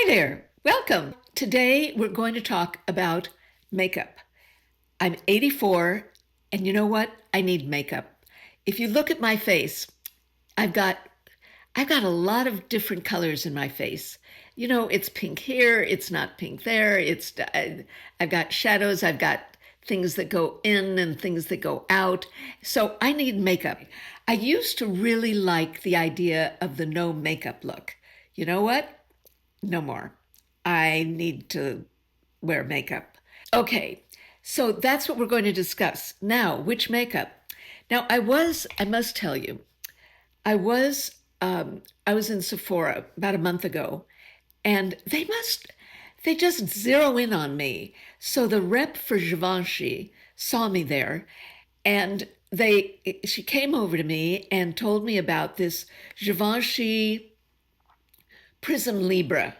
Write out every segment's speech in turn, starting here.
Hi there, welcome. Today we're going to talk about makeup. I'm 84, and you know what? I need makeup. If you look at my face, I've got I've got a lot of different colors in my face. You know, it's pink here, it's not pink there. I've got shadows, I've got things that go in and things that go out. So I need makeup. I used to really like the idea of the no makeup look. You know what? No more. I need to wear makeup. Okay, so that's what we're going to discuss. Now, which makeup? Now, I must tell you, I was I was in Sephora about a month ago, and they just zero in on me. So the rep for Givenchy saw me there, and she came over to me and told me about this Givenchy Prism Libra,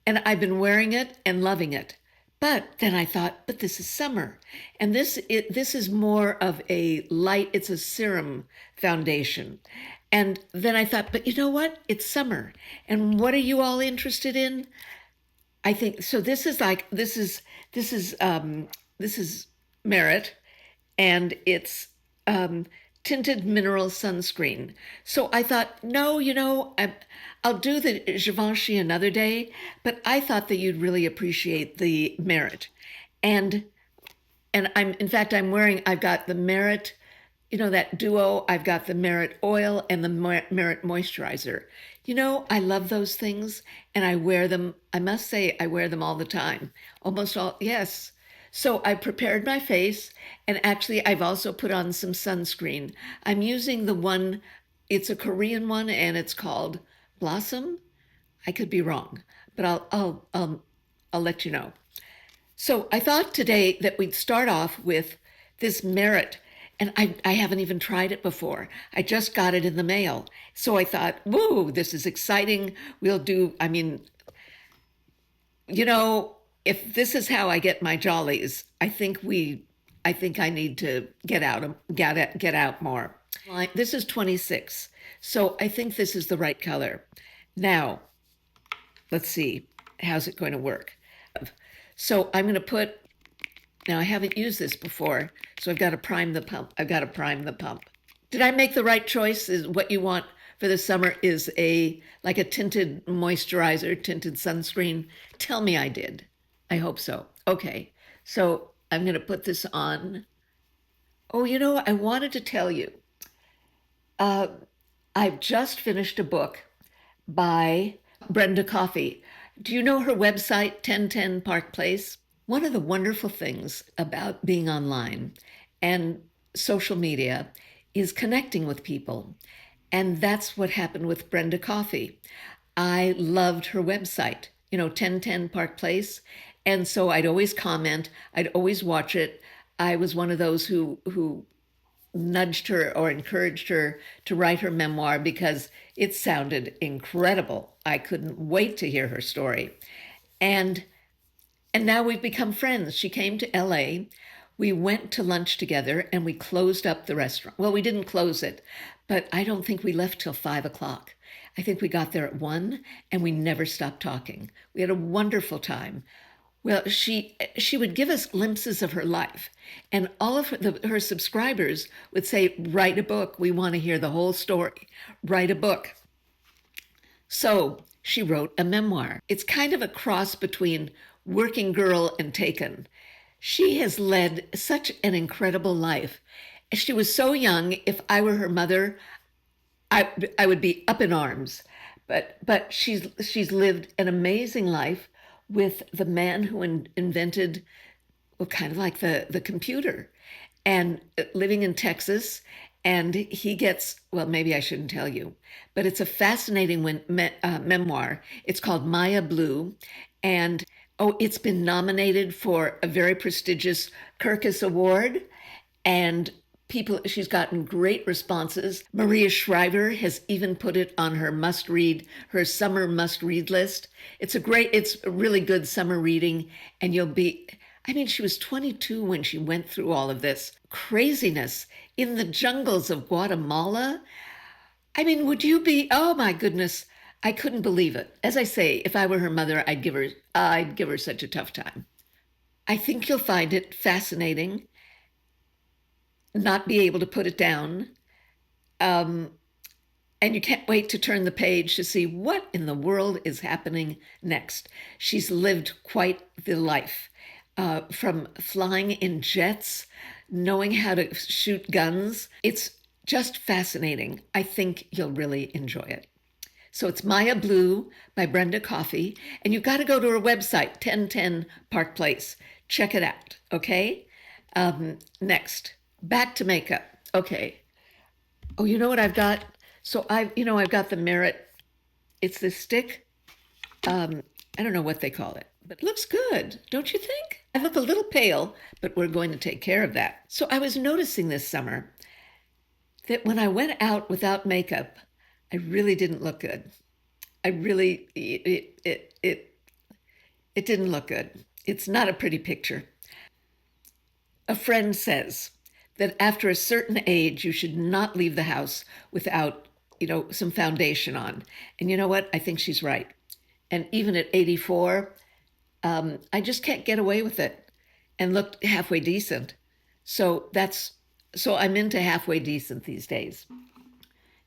and I've been wearing it and loving it. But then I thought, but this is summer, and this is more of a light. It's a serum foundation, and then I thought, but you know what? It's summer, and what are you all interested in? I think so. This is Merit, and it's tinted mineral sunscreen. So I thought, no, I'll do the Givenchy another day, but I thought that you'd really appreciate the Merit. And I'm wearing, I've got the Merit, that duo. I've got the Merit oil and the Merit moisturizer. I love those things, and I wear them. I must say, I wear them all the time. Almost all, yes. So I prepared my face, and actually I've also put on some sunscreen. I'm using the one, it's a Korean one, and it's called Blossom. I could be wrong, but I'll let you know. So I thought today that we'd start off with this Merit, and I haven't even tried it before. I just got it in the mail. So I thought, whoa, this is exciting. If this is how I get my jollies, I think I need to get out more. This is 26, so I think this is the right color. Now, let's see, how's it going to work? So I'm going to put. Now I haven't used this before, so I've got to prime the pump. Did I make the right choice? Is what you want for the summer is like a tinted moisturizer, tinted sunscreen? Tell me I did. I hope so. Okay, so I'm going to put this on. Oh, I wanted to tell you, I've just finished a book by Brenda Coffey. Do you know her website, 1010 Park Place? One of the wonderful things about being online and social media is connecting with people. And that's what happened with Brenda Coffey. I loved her website, 1010 Park Place. And so I'd always comment, I'd always watch it. I was one of those who nudged her or encouraged her to write her memoir because it sounded incredible. I couldn't wait to hear her story. And now we've become friends. She came to LA. We went to lunch together and we closed up the restaurant. Well, we didn't close it, but I don't think we left till 5 o'clock. I think we got there at 1 and we never stopped talking. We had a wonderful time. Well, she would give us glimpses of her life, and all of her subscribers would say, write a book. We want to hear the whole story. Write a book. So she wrote a memoir. It's kind of a cross between Working Girl and Taken. She has led such an incredible life. She was so young. If I were her mother, I would be up in arms. But she's lived an amazing life with the man who invented, well, kind of like the computer, and living in Texas. And he gets, well, maybe I shouldn't tell you, but it's a fascinating memoir. It's called Maya Blue. And it's been nominated for a very prestigious Kirkus Award. And she's gotten great responses. Maria Shriver has even put it on her summer must-read list. It's a really good summer reading, and she was 22 when she went through all of this craziness in the jungles of Guatemala. Would you be, oh my goodness, I couldn't believe it. As I say, if I were her mother, I'd give her such a tough time. I think you'll find it fascinating, not be able to put it down. Um, and you can't wait to turn the page to see what in the world is happening next. She's lived quite the life, from flying in jets, knowing how to shoot guns. It's just fascinating. I think you'll really enjoy it. So it's Maya Blue by Brenda Coffey, and you've got to go to her website, 1010 Park Place. Check it out, okay? Next, back to makeup. Okay. Oh, you know what I've got? So I've got the Merit. It's this stick. I don't know what they call it, but it looks good, don't you think? I look a little pale, but we're going to take care of that. So I was noticing this summer that when I went out without makeup, I really didn't look good. I really, it didn't look good. It's not a pretty picture. A friend says that after a certain age, you should not leave the house without, some foundation on. And you know what? I think she's right. And even at 84, I just can't get away with it and look halfway decent. So I'm into halfway decent these days.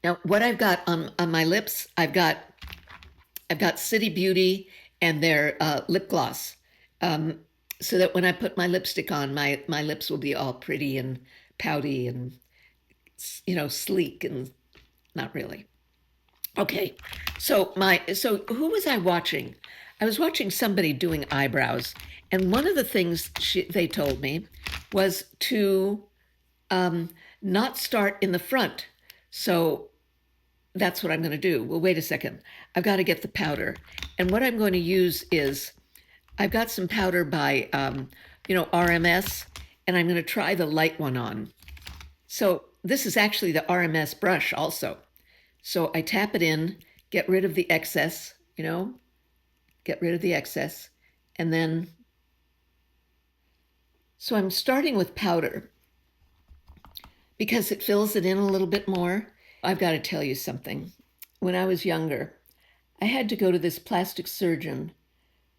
Now, what I've got on my lips, I've got City Beauty and their lip gloss, so that when I put my lipstick on, my lips will be all pretty and pouty and sleek, and not really. Okay, so who was I watching? I was watching somebody doing eyebrows, and one of the things they told me was to not start in the front. So that's what I'm going to do. Well, wait a second. I've got to get the powder. And what I'm going to use is, I've got some powder by, RMS, and I'm going to try the light one on. So this is actually the RMS brush also. So I tap it in, get rid of the excess, get rid of the excess. And then, so I'm starting with powder because it fills it in a little bit more. I've got to tell you something. When I was younger, I had to go to this plastic surgeon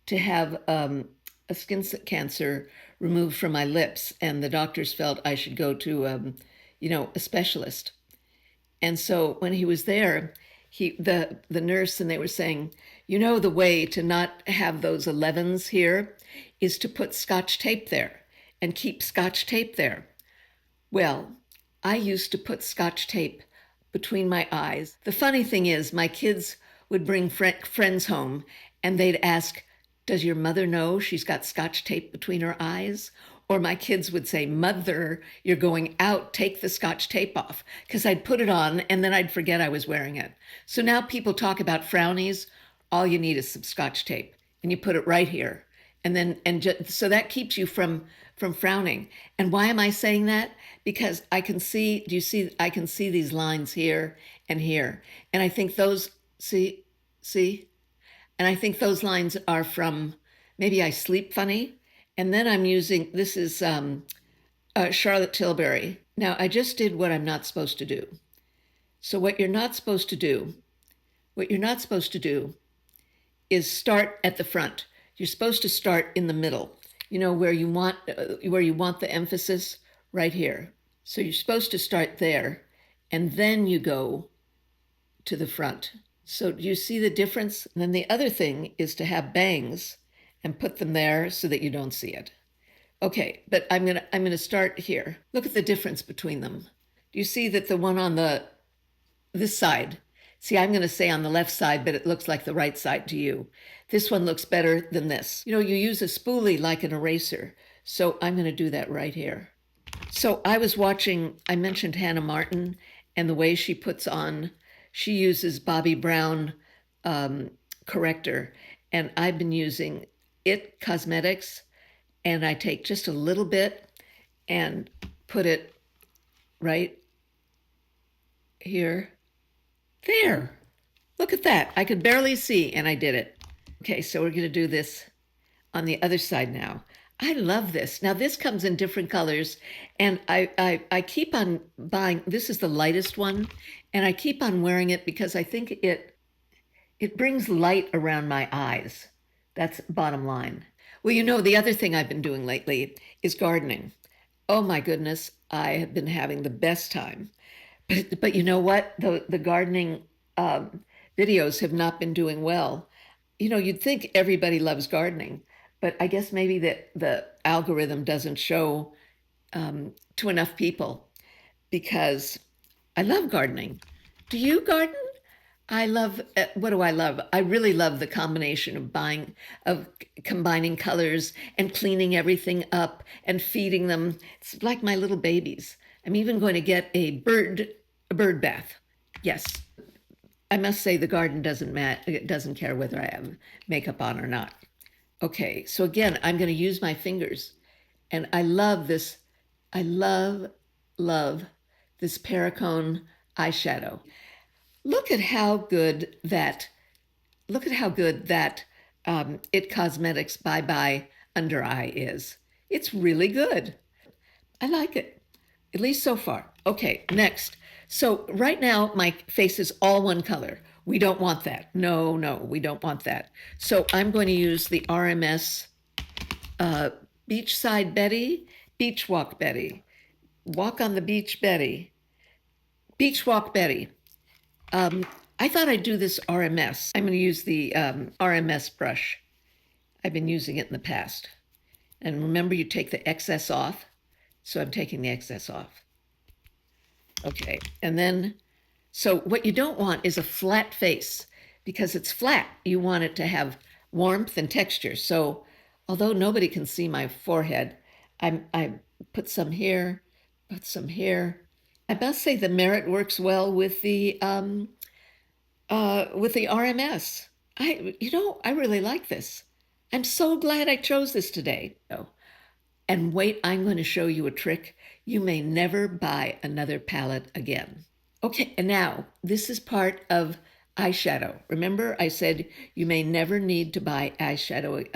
to have a skin cancer removed from my lips, and the doctors felt I should go to, a specialist. And so when he was there, the nurse and they were saying, the way to not have those 11s here is to put Scotch tape there and keep Scotch tape there. Well, I used to put Scotch tape between my eyes. The funny thing is, my kids would bring friends home and they'd ask, does your mother know she's got Scotch tape between her eyes? Or my kids would say, Mother, you're going out, take the Scotch tape off. Because I'd put it on and then I'd forget I was wearing it. So now people talk about frownies. All you need is some Scotch tape and you put it right here. So that keeps you from frowning. And why am I saying that? Because I can see, I can see these lines here and here. And I think those, see? And I think those lines are from, maybe I sleep funny. And then I'm using, this is Charlotte Tilbury. Now, I just did what I'm not supposed to do. So what you're not supposed to do is start at the front. You're supposed to start in the middle, where you want the emphasis, right here. So you're supposed to start there, and then you go to the front. So do you see the difference? And then the other thing is to have bangs and put them there so that you don't see it. Okay, but I'm gonna start here. Look at the difference between them. Do you see that the one on this side? See, I'm going to say on the left side, but it looks like the right side to you. This one looks better than this. You use a spoolie like an eraser. So I'm going to do that right here. So I mentioned Hannah Martin and the way she she uses Bobbi Brown corrector. And I've been using IT Cosmetics, and I take just a little bit and put it right here. There, look at that. I could barely see, and I did it. Okay, so we're going to do this on the other side now. I love this. Now, this comes in different colors, and I keep on buying, this is the lightest one, and I keep on wearing it because I think It brings light around my eyes. That's bottom line. Well, the other thing I've been doing lately is gardening. Oh my goodness, I have been having the best time. But you know what? The gardening um, videos have not been doing well. You'd think everybody loves gardening, but I guess maybe that the algorithm doesn't show to enough people because I love gardening. Do you garden? I love, what do I love? I really love the combination of combining colors and cleaning everything up and feeding them. It's like my little babies. I'm even going to get a bird bath. Yes, I must say the garden it doesn't care whether I have makeup on or not. Okay, so again, I'm going to use my fingers, and I love this. I love this Perricone eyeshadow. Look at how good that Look at how good that It Cosmetics Bye Bye Under Eye is. It's really good. I like it, at least so far. Okay, next. So right now my face is all one color. We don't want that. No, no, we don't want that. So I'm going to use the RMS Beachside Betty, Beach Walk Betty, Walk on the Beach Betty, Beach Walk Betty. I thought I'd do this RMS. I'm going to use the RMS brush. I've been using it in the past. And remember, you take the excess off. So I'm taking the excess off. Okay, and then, so what you don't want is a flat face because it's flat. You want it to have warmth and texture. So although nobody can see my forehead, I put some here, put some here. I must say the Merit works well with the RMS. I really like this. I'm so glad I chose this today. Oh, and wait, I'm going to show you a trick. You may never buy another palette again. Okay, and now this is part of eyeshadow. Remember, I said you may never need to buy eyeshadow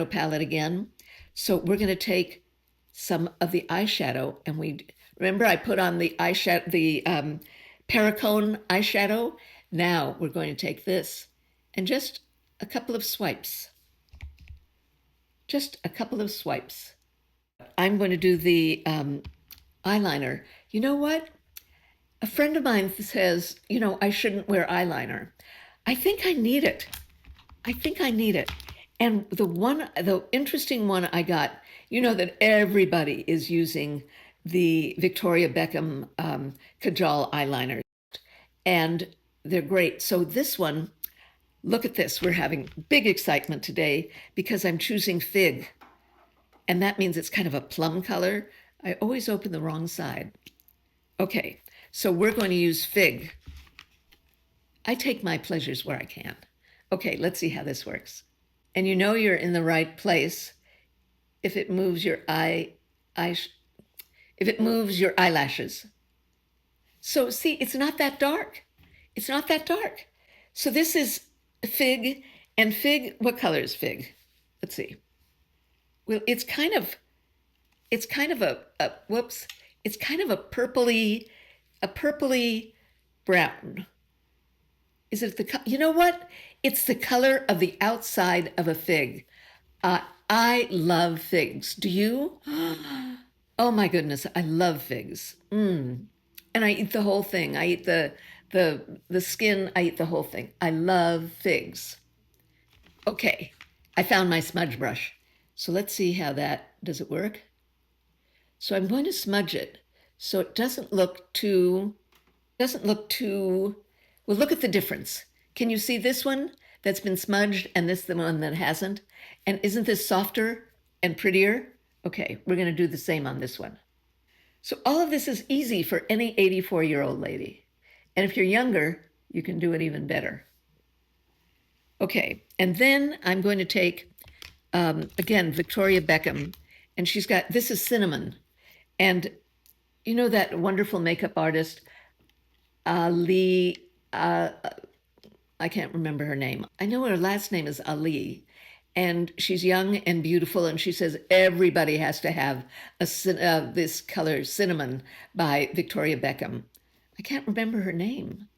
palette again. So we're going to take some of the eyeshadow, and remember I put on the eyeshadow, the Perricone eyeshadow. Now we're going to take this and just a couple of swipes. Just a couple of swipes. I'm going to do the eyeliner. You know what? A friend of mine says, I shouldn't wear eyeliner. I think I need it. I think I need it. And the interesting one I got, that everybody is using the Victoria Beckham Kajal eyeliners, and they're great. So this one, look at this. We're having big excitement today because I'm choosing Fig, and that means it's kind of a plum color. I always open the wrong side. Okay, so we're going to use Fig. I take my pleasures where I can. Okay, let's see how this works. And you're in the right place if it moves your if it moves your eyelashes. So see, it's not that dark. It's not that dark. So this is Fig, and Fig, what color is Fig? Let's see. Well, it's kind of whoops, it's kind of a purpley brown. Is it you know what? It's the color of the outside of a fig. I love figs. Do you? Oh my goodness, I love figs. And I eat the whole thing. I eat the skin. I eat the whole thing. I love figs. Okay, I found my smudge brush. So let's see how does it work? So I'm going to smudge it so it doesn't look too, well, look at the difference. Can you see this one that's been smudged and this the one that hasn't? And isn't this softer and prettier? Okay, we're going to do the same on this one. So all of this is easy for any 84-year-old lady. And if you're younger, you can do it even better. Okay, and then I'm going to take, again, Victoria Beckham, and this is cinnamon. And you know that wonderful makeup artist, Ali, I can't remember her name. I know her last name is Ali, and she's young and beautiful, and she says everybody has to have this color, Cinnamon, by Victoria Beckham. I can't remember her name.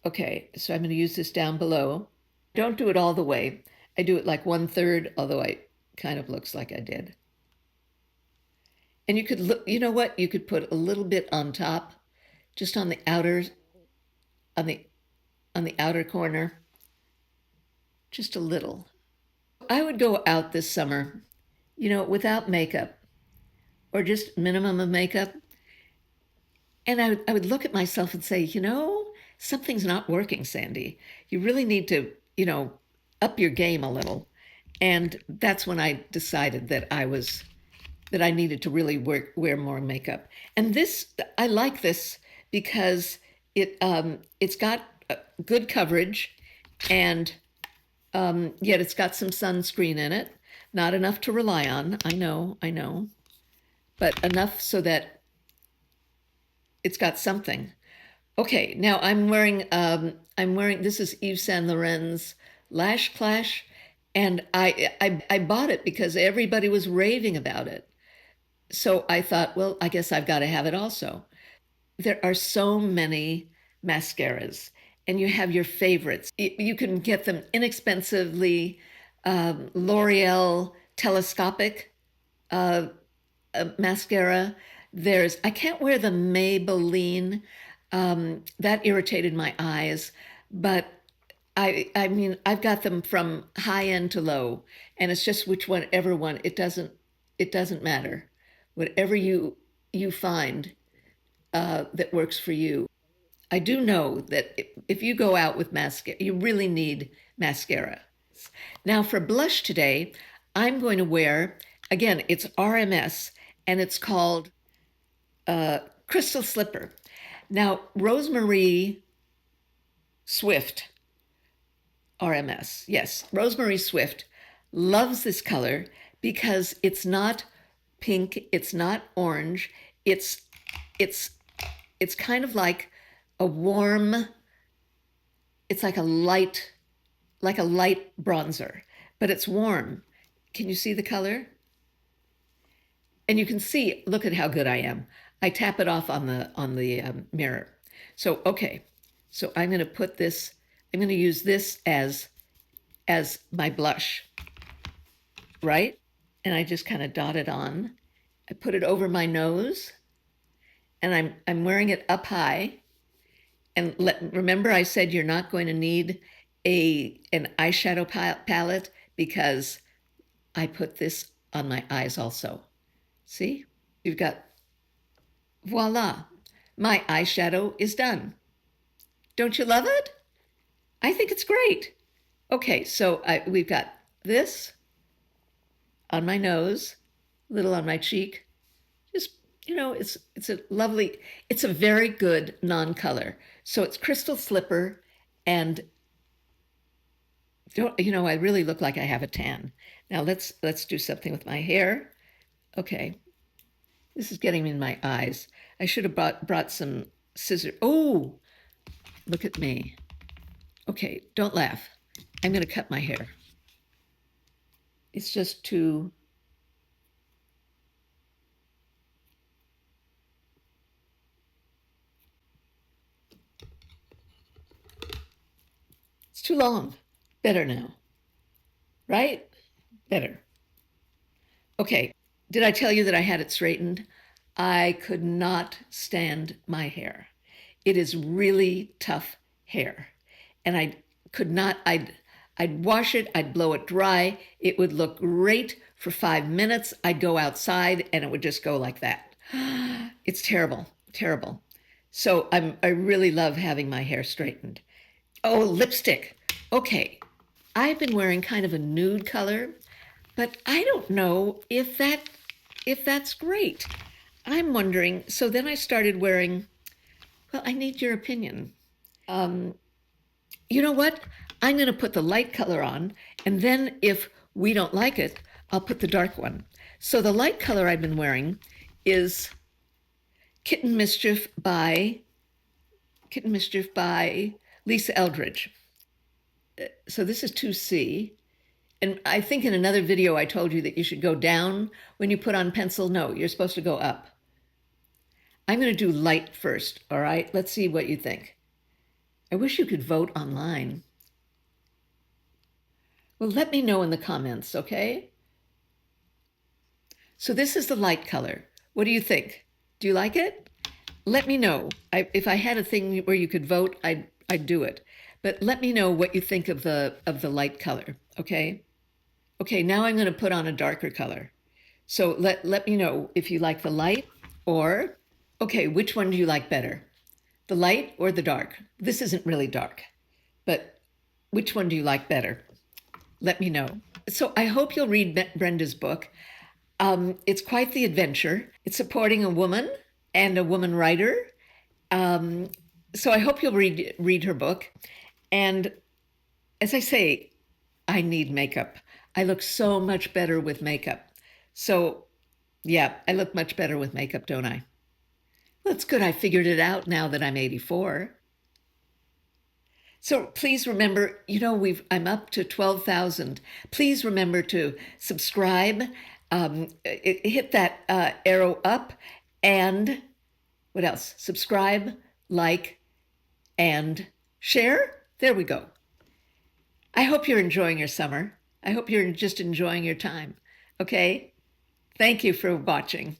Okay, so I'm going to use this down below. Don't do it all the way. I do it like 1/3, although I kind of looks like I did. And you could look, you know what? You could put a little bit on top, just on the outer, on the on the outer corner, just a little. I would go out this summer, without makeup or just minimum of makeup. And I would look at myself and say, something's not working, Sandy. You really need to, up your game a little. And that's when I decided that I needed to really wear more makeup. And this, I like this because it's got good coverage, and yet it's got some sunscreen in it. Not enough to rely on. I know, but enough so that it's got something. Okay, now I'm wearing this is Yves Saint Laurent's Lash Clash, and I bought it because everybody was raving about it. So I thought, well, I guess I've got to have it also. There are so many mascaras, and you have your favorites. You can get them inexpensively. L'Oreal telescopic mascara. I can't wear the Maybelline. That irritated my eyes, but I mean, I've got them from high end to low, and it's just whichever one. It doesn't matter. Whatever you find that works for you. I do know that if you go out with mascara, you really need mascara. Now for blush today, I'm going to wear, again, it's RMS, and it's called Crystal Slipper. Now, Rosemary Swift, RMS, yes, Rosemary Swift loves this color because it's not pink, it's not orange, it's it's it's kind of like a warm, it's like a light bronzer, but it's warm. Can you see the color? And you can see, look at how good I am. I tap it off on the mirror. So okay, so I'm going to use this as my blush, right? And I just kind of dot it on. I put it over my nose, and I'm wearing it up high. And remember, I said you're not going to need an eyeshadow palette because I put this on my eyes also. See? You've got, voila, my eyeshadow is done. Don't you love it? I think it's great. Okay, so we've got this on my nose, a little on my cheek. Just, it's a very good non-color. So it's Crystal Slipper, and I really look like I have a tan. Now let's do something with my hair. Okay, this is getting in my eyes. I should have brought some scissors. Oh, look at me. Okay, don't laugh. I'm going to cut my hair. It's just too. It's too long. Better now, right? Better. Okay, did I tell you that I had it straightened? I could not stand my hair. It is really tough hair. And I could not, I'd wash it, I'd blow it dry. It would look great for 5 minutes. I'd go outside and it would just go like that. It's terrible, terrible. So I really love having my hair straightened. Oh, lipstick. Okay, I've been wearing kind of a nude color, but I don't know if that's great. I'm wondering. So then I started wearing. Well, I need your opinion. You know what? I'm going to put the light color on, and then if we don't like it, I'll put the dark one. So the light color I've been wearing is Kitten Mischief by Lisa Eldridge. So this is 2C. And I think in another video I told you that you should go down when you put on pencil. No, you're supposed to go up. I'm going to do light first, all right? Let's see what you think. I wish you could vote online. Well, let me know in the comments, okay? So this is the light color. What do you think? Do you like it? Let me know. If I had a thing where you could vote, I'd do it. But let me know what you think of the light color, okay? Okay, now I'm going to put on a darker color. So let me know if you like the light or, okay, which one do you like better? The light or the dark? This isn't really dark, but which one do you like better? Let me know. So I hope you'll read Brenda's book. It's quite the adventure. It's supporting a woman and a woman writer. So I hope you'll read her book. And as I say, I need makeup. I look so much better with makeup. So yeah, I look much better with makeup, don't I? Well, it's good I figured it out now that I'm 84. So please remember, I'm up to 12,000. Please remember to subscribe, hit that arrow up, and what else? Subscribe, like, and share. There we go. I hope you're enjoying your summer. I hope you're just enjoying your time. Okay? Thank you for watching.